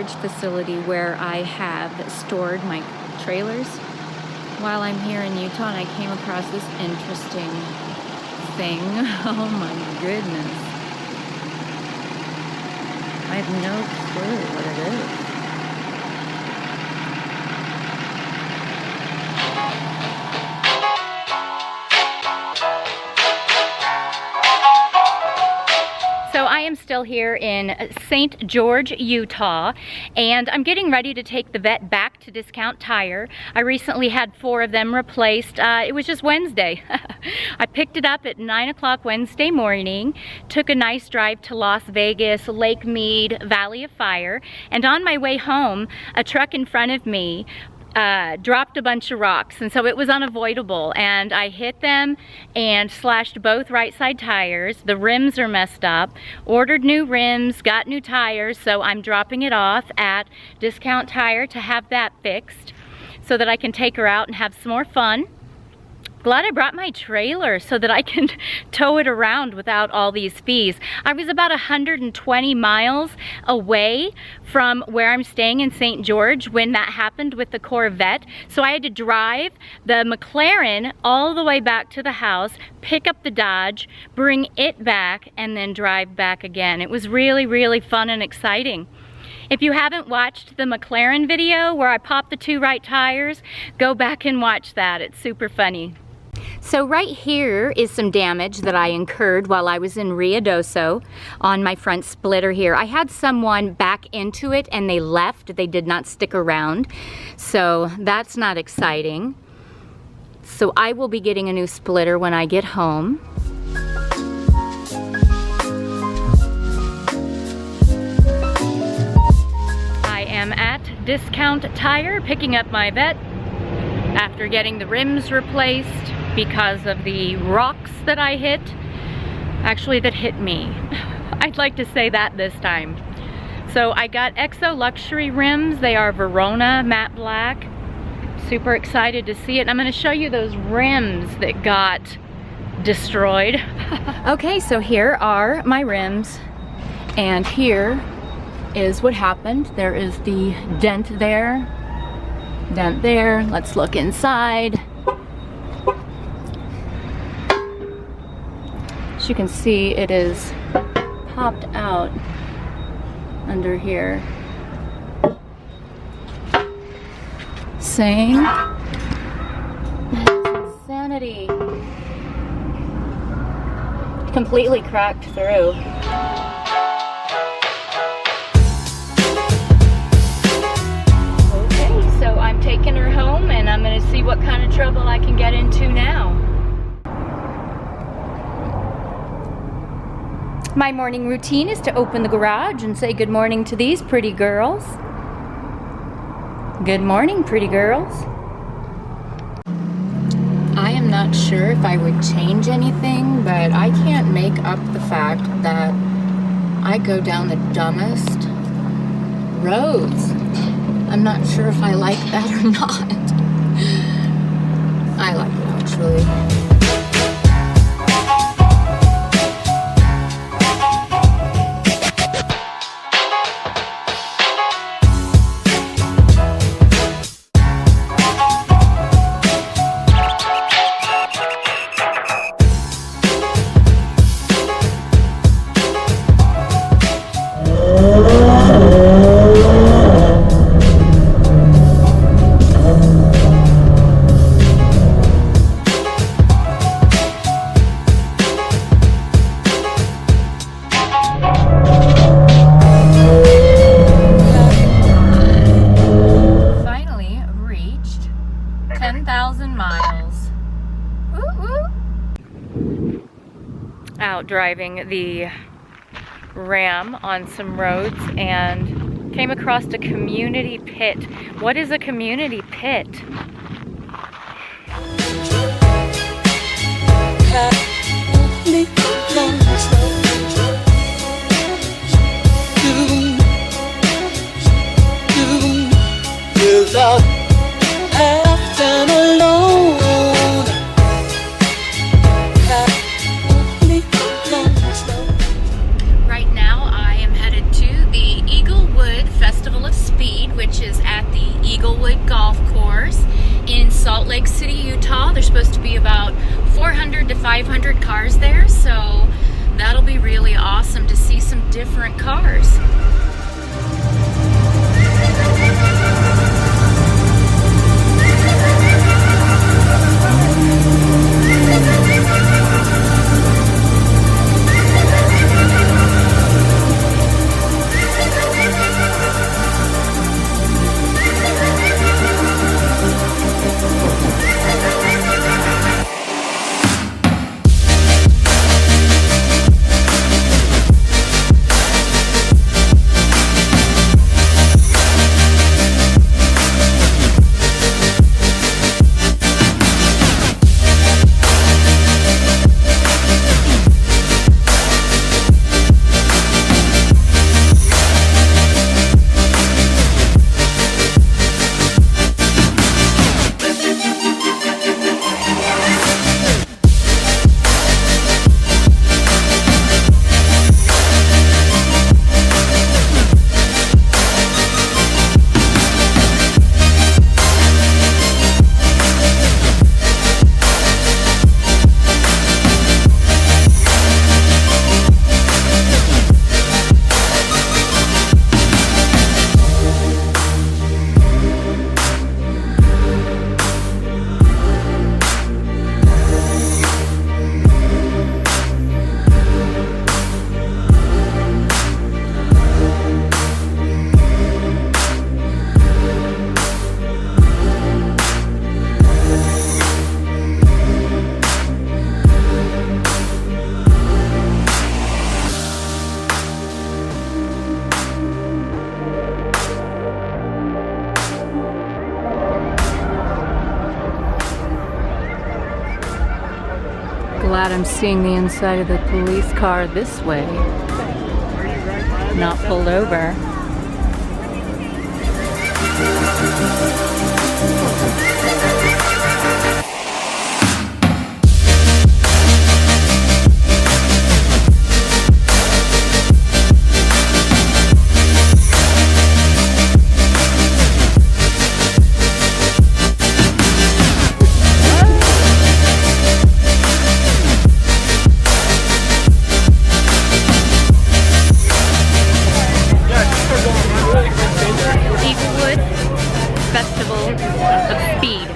storage facility where I have stored my trailers while I'm here in Utah, and I came across this interesting thing. Oh my goodness. I have no clue what it is. So I am still here in St. George, Utah, and I'm getting ready to take the vet back to Discount Tire. I recently had 4 of them replaced. It was just Wednesday. I picked it up at 9 o'clock Wednesday morning, took a nice drive to Las Vegas, Lake Mead, Valley of Fire, and on my way home, a truck in front of me dropped a bunch of rocks, and so it was unavoidable, and I hit them and slashed both right side tires. The rims are messed up. Ordered new rims, got new tires, so I'm dropping it off at Discount Tire to have that fixed so that I can take her out and have some more fun. Glad I brought my trailer so that I can tow it around without all these fees. I was about 120 miles away from where I'm staying in St. George when that happened with the Corvette. So I had to drive the McLaren all the way back to the house, pick up the Dodge, bring it back, and then drive back again. It was really, really fun and exciting. If you haven't watched the McLaren video where I popped the 2 right tires, go back and watch that. It's super funny. So right here is some damage that I incurred while I was in Ruidoso on my front splitter here. I had someone back into it and they left. They did not stick around. So that's not exciting. So I will be getting a new splitter when I get home. I am at Discount Tire picking up my vet after getting the rims replaced because of the rocks that I hit. Actually, that hit me. I'd like to say that this time. So I got Exo Luxury rims. They are Verona matte black. Super excited to see it. I'm going to show you those rims that got destroyed. Okay, so here are my rims, and here is what happened. There is the dent there, dent there. Let's look inside. As you can see, it is popped out under here, saying insanity. Completely cracked through. Okay, so I'm taking her home and I'm going to see what kind of trouble I can get into now. My morning routine is to open the garage and say good morning to these pretty girls. Good morning, pretty girls. I am not sure if I would change anything, but I can't make up the fact that I go down the dumbest roads. I'm not sure if I like that or not. I like it, actually. Out driving the Ram on some roads and came across a community pit. What is a community pit? Without acting alone. Right now I am headed to the Eaglewood Festival of Eaglewood Golf Course in Salt Lake City, Utah. There's supposed to be about 400 to 500 cars there, so that'll be really awesome to see some different cars. Glad I'm seeing the inside of the police car this way, not pulled over. Festival of Speed.